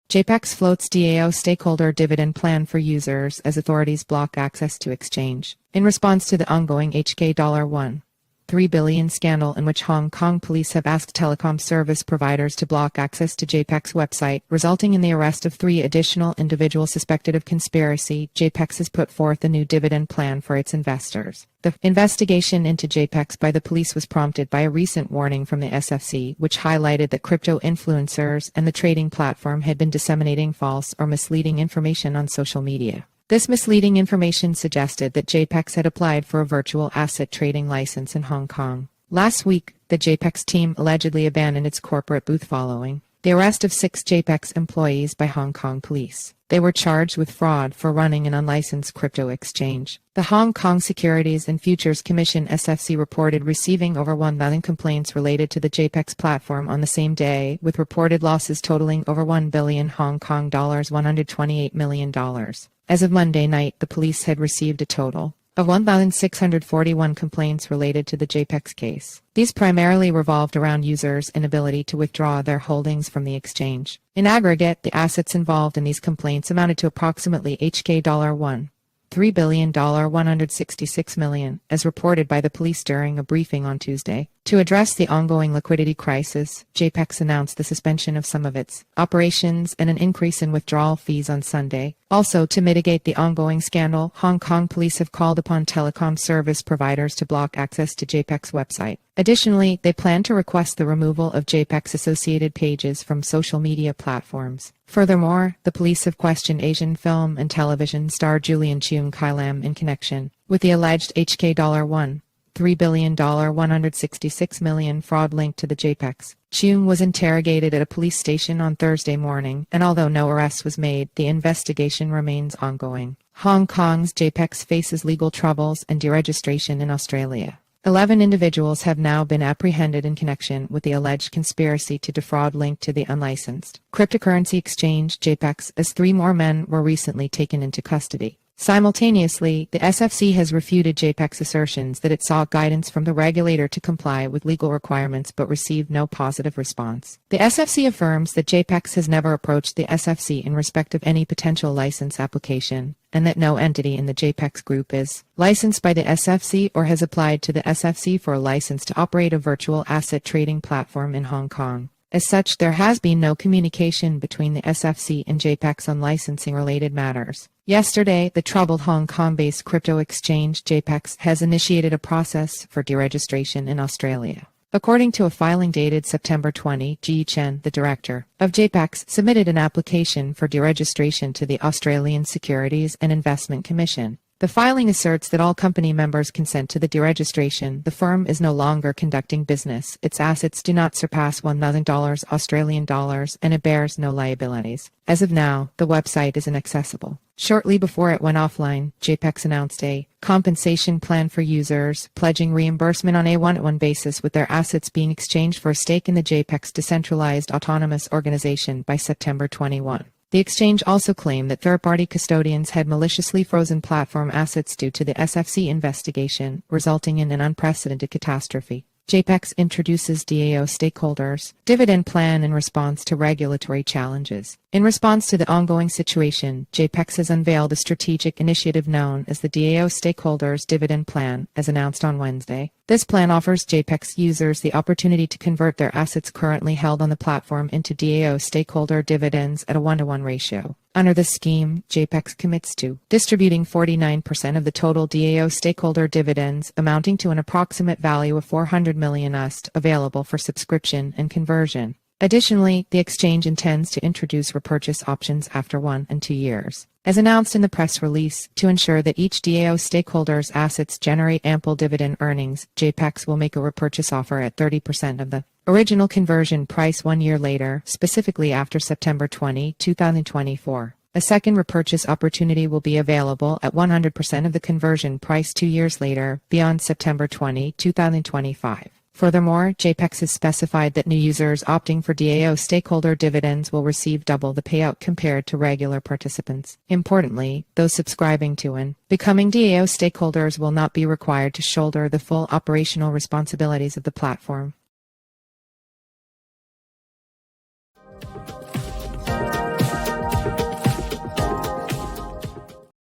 JPEX floats DAO Stakeholder Dividend plan for users as authorities block access to exchange. In response to the ongoing $1.3 billion scandal in which Hong Kong police have asked telecom service providers to block access to JPEX website, resulting in the arrest of 3 additional individuals suspected of conspiracy, JPEX has put forth a new dividend plan for its investors. The investigation into JPEX by the police was prompted by a recent warning from the SFC, which highlighted that crypto influencers and the trading platform had been disseminating false or misleading information on social media. This misleading information suggested that JPEX had applied for a virtual asset trading license in Hong Kong. Last week, the JPEX team allegedly abandoned its corporate booth following the arrest of 6 JPEX employees by Hong Kong police. They were charged with fraud for running an unlicensed crypto exchange. The Hong Kong Securities and Futures Commission (SFC) reported receiving over 1,000 complaints related to the JPEX platform on the same day, with reported losses totaling over 1 billion Hong Kong dollars, $128 million. As of Monday night, the police had received a total of 1,641 complaints related to the JPEX case. These primarily revolved around users' inability to withdraw their holdings from the exchange. In aggregate, the assets involved in these complaints amounted to approximately $1.3 billion, $166 million, as reported by the police during a briefing on Tuesday. To address the ongoing liquidity crisis, JPEX announced the suspension of some of its operations and an increase in withdrawal fees on Sunday. Also, to mitigate the ongoing scandal, Hong Kong police have called upon telecom service providers to block access to JPEX website. Additionally, they plan to request the removal of JPEX-associated pages from social media platforms. Furthermore, the police have questioned Asian film and television star Julian Cheung Chi-lam in connection with the alleged $1.3 billion, $166 million fraud linked to the JPEX. Cheung was interrogated at a police station on Thursday morning, and although no arrest was made, the investigation remains ongoing. Hong Kong's JPEX faces legal troubles and deregistration in Australia. 11 individuals have now been apprehended in connection with the alleged conspiracy to defraud linked to the unlicensed cryptocurrency exchange JPEX, as 3 more men were recently taken into custody. Simultaneously, the SFC has refuted JPEX assertions that it sought guidance from the regulator to comply with legal requirements but received no positive response. The SFC affirms that JPEX has never approached the SFC in respect of any potential license application, and that no entity in the JPEX group is licensed by the SFC or has applied to the SFC for a license to operate a virtual asset trading platform in Hong Kong. As such, there has been no communication between the SFC and JPEX on licensing-related matters. Yesterday, the troubled Hong Kong-based crypto exchange JPEX has initiated a process for deregistration in Australia. According to a filing dated September 20, Ji Chen, the director of JPEX, submitted an application for deregistration to the Australian Securities and Investment Commission. The filing asserts that all company members consent to the deregistration. The firm is no longer conducting business, its assets do not surpass $1,000 Australian dollars, and it bears no liabilities. As of now, the website is inaccessible. Shortly before it went offline, JPEX announced a compensation plan for users, pledging reimbursement on a one-to-one basis, with their assets being exchanged for a stake in the JPEX decentralized autonomous organization by September 21. The exchange also claimed that third-party custodians had maliciously frozen platform assets due to the SFC investigation, resulting in an unprecedented catastrophe. JPEX introduces DAO Stakeholders Dividend plan in response to regulatory challenges. In response to the ongoing situation, JPEX has unveiled a strategic initiative known as the DAO Stakeholders Dividend Plan, as announced on Wednesday. This plan offers JPEX users the opportunity to convert their assets currently held on the platform into DAO stakeholder dividends at a 1-to-1 ratio. Under this scheme, JPEX commits to distributing 49% of the total DAO stakeholder dividends, amounting to an approximate value of $400 million available for subscription and conversion. Additionally, the exchange intends to introduce repurchase options after 1 and 2 years. As announced in the press release, to ensure that each DAO stakeholder's assets generate ample dividend earnings, JPEX will make a repurchase offer at 30% of the original conversion price 1 year later, specifically after September 20, 2024. A second repurchase opportunity will be available at 100% of the conversion price 2 years later, beyond September 20, 2025. Furthermore, JPEX has specified that new users opting for DAO stakeholder dividends will receive double the payout compared to regular participants. Importantly, those subscribing to and becoming DAO stakeholders will not be required to shoulder the full operational responsibilities of the platform.